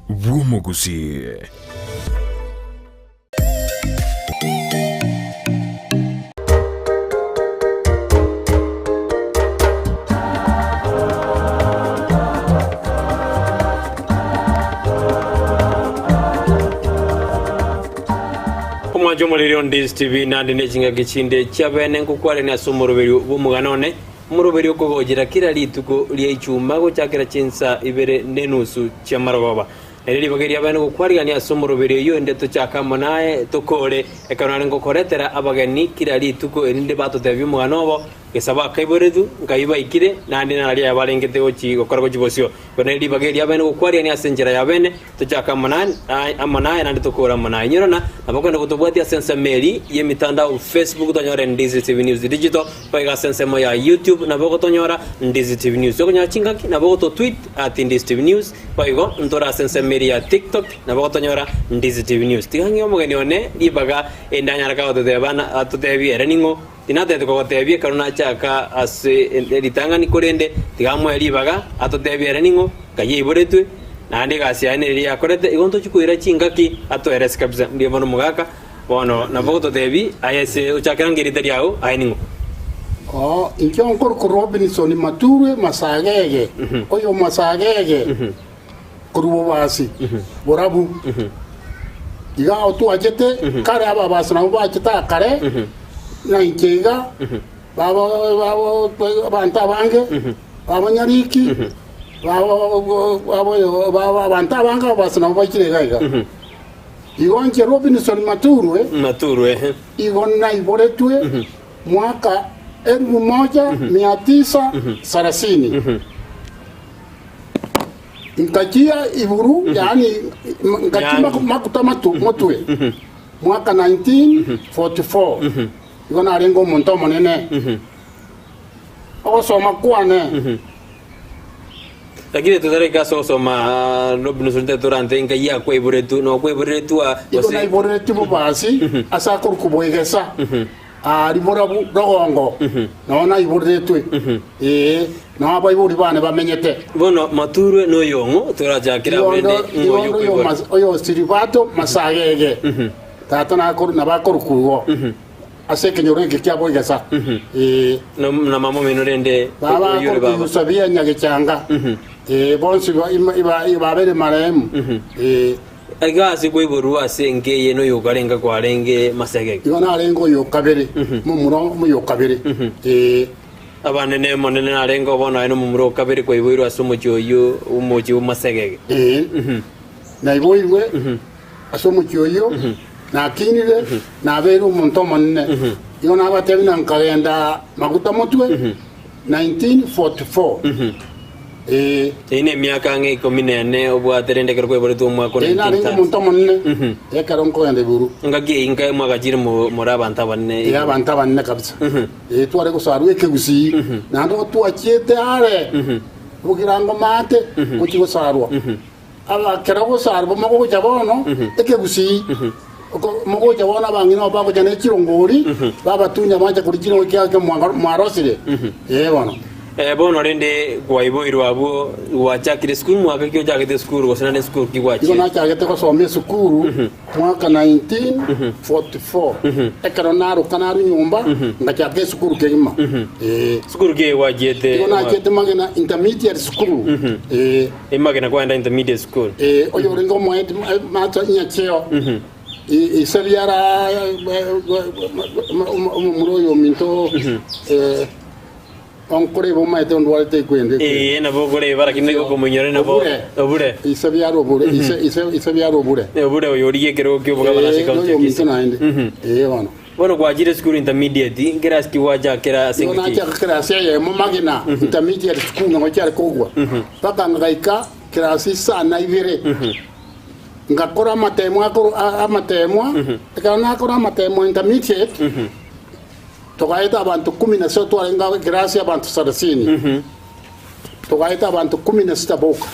Gusii. Omwajomolero Ndizi TV nandi nechinga gichinde chabene nkukwale na somorobero Omogano murobero kogojera kira lituko lya ichuma gochakira chinsa ibere nenusu chamaroba ereri bageria bane gukwariga ni asomorobero yo ndeto chakama nae tokore ekanane ngokoretera abagani kira lituko erinde bato tebyo Omogano gesaba kaiboredu ngaiba ikire nandi nali abalengete ochi gokorgo chibosio koneri bageria bane gukwariga ni asenjera ya bene tochakama nae amanae nandi tokora manae nyirona nabakwenda kutobwatia sensa meri ye mitandao Facebook tonyore Ndizi TV News Digital paiga sensa mo ya YouTube naboko tonyora Ndizi TV News yokonya chingaki naboko to tweet @Ndizi TV News paigo ntora sensa meri ya TikTok naboko tonyora Ndizi TV News tihangi omugeni one libaga endanya raka otebana atotebi ereningo tinate tukotebie karuna chaka ase litanga ni korende tigamo libaga atotebi ereningo kaye iboretwe nandi gasiane ri akorete igonto chukuira chingaki atoeres kabisa ndio bono mugaka bono naboko totebi ayese uchakirangirite riao ainingo inkion kor Robinson mature Masegege oyo Masegege kurubasi borabu iga otu ajete kare aba basna uba chita kare na inkega baba banta bange baba nyariki baba banta bange basna uba chirega igon ke Robinson maturwe igon na iboretwe mwaka 1930 Inkakia iburu yani ngachima makutamatu motwe mwaka 1944 igona arengo monto monene osoma kwane lakini tutare kaso soma Robinson durante inkaia kwa iburetu no kwa iburetu igona iburetu basi asa kurkuboigesa riborabu dogongo nona iburetwe no aba iburi bane bamenyete bono maturwe no yongo turajakira bende oyo siribato Masegege tata na kor na bakor kuwo ase kenyore kikyabo igasa no na mamo menorende yore baba sabia nyagechanga bonsi iba bere marem agasi kwa iburu asenge yeno yogarenga kwa renge Masegege yona arengo yo kabere mu yo kabere abanene monene arengo bono eno mumuro kabere kwa iburu asomo cyoyo umoji Masegege na iboirwe asomo cyoyo na kinire na beru monto monene yona abatebi na nkalenda maguta motwe 1944 ine miaka nge komine obwaterende kerko iboretu mwako ina ringo monto monene ekaronko yande buru ngagi inka mwagajire mora banta banne ya banta banne kabisa tware ko saru Gusii na ndo tuachete are bugirango mate kuchigo sarwa aba kerako sarwa mako jabono Gusii moko jabona bangino bako jane chirongori baba tunya manja kuri chino kyake mwarosire bono bono rende kwa iboiru abo wachakire skuru mwaka kyo jakete skuru gosana skuru kiwachi igona chakete ko some skuru mwaka 1944 ekarona kanaru nyumba ngachake skuru kema skuru ke wajete igona chete magena intermediate school magena kwa intermediate school oyo rengo mwe mata nyacheo isabiara muroyo minto onkore boma ete ondwale te kwende na bogore barakine ko kumunyore na obure isabiara obure isabiara obure oyoriye kero kyo boga bana sikao cheki bano bueno kwa jire school intermediate ngeras kiwaja kera singi na kera seye mo magina intermediate school ngo cyari kogwa paka ngaika kera sisa na ibere ngakora amatemwa ekana akora amatemwa intermediate tokaita abantu 16 twarenga gracia abantu 30 tokaita abantu 16 boka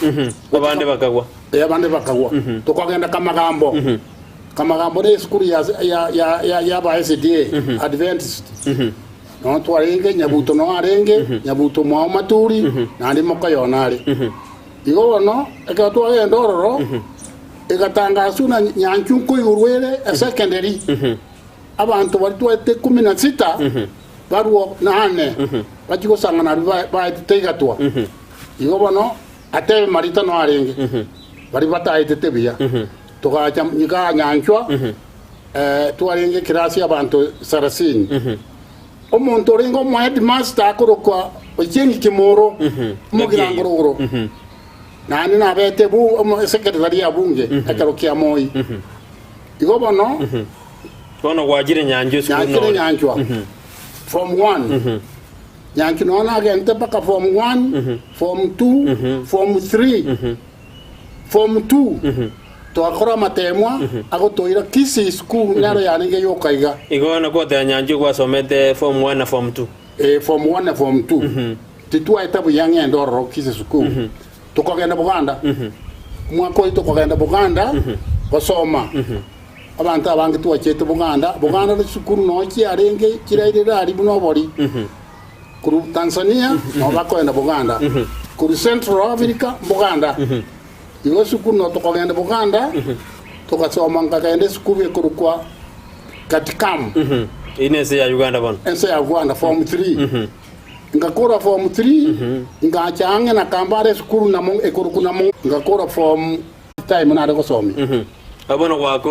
abande bakagwa tokagenda kamagambo de skuru ya ba SDA Adventist no twarenge nyabuto no arenge nyabuto mwa maturi nandi moka yonale igo no eka twagenda ororo igatangazo na nyanchu ko yurwele secondary abantu bari twete 16 baruo nane bachiko sangana ba tegatwa igo bono ate marita no arenge bari bataite tebia tugacha nyiga nyanchwa tuarenge kirasi abantu 30 omuntu ringo mo headmaster akorokwa ojengi kimoro mugirangororo nani na bete bu secretary ya bunge akarokia moi igo bono bono wajire nyanjo school no nyanjwa form 1 nyanjo no na gente paka form 1 form 2 form 3 form 2 to akora matemwa ago toira Kisii school naro yanenge yokaiga igo na ko te nyanjo kwa somete form 1 na form 2 form 1 na form 2 titua etabu yange ndoro Kisii school tukogenda Buganda mwako tukogenda Buganda basoma abantu abange tuwachete Buganda ni sukuru noki arenge kirairira ari buno bori kuru Tanzania no bakoenda Buganda kuru Central Africa Buganda igo sukuru no tukogenda Buganda tukasoma ngakaende sukuru ekuru kwa katikam inese ya Uganda bon ense ya Uganda form 3 ngakora form 3 ngachange na kambare sukuru na ekuru kuna ngakora form time na reko somi abono wako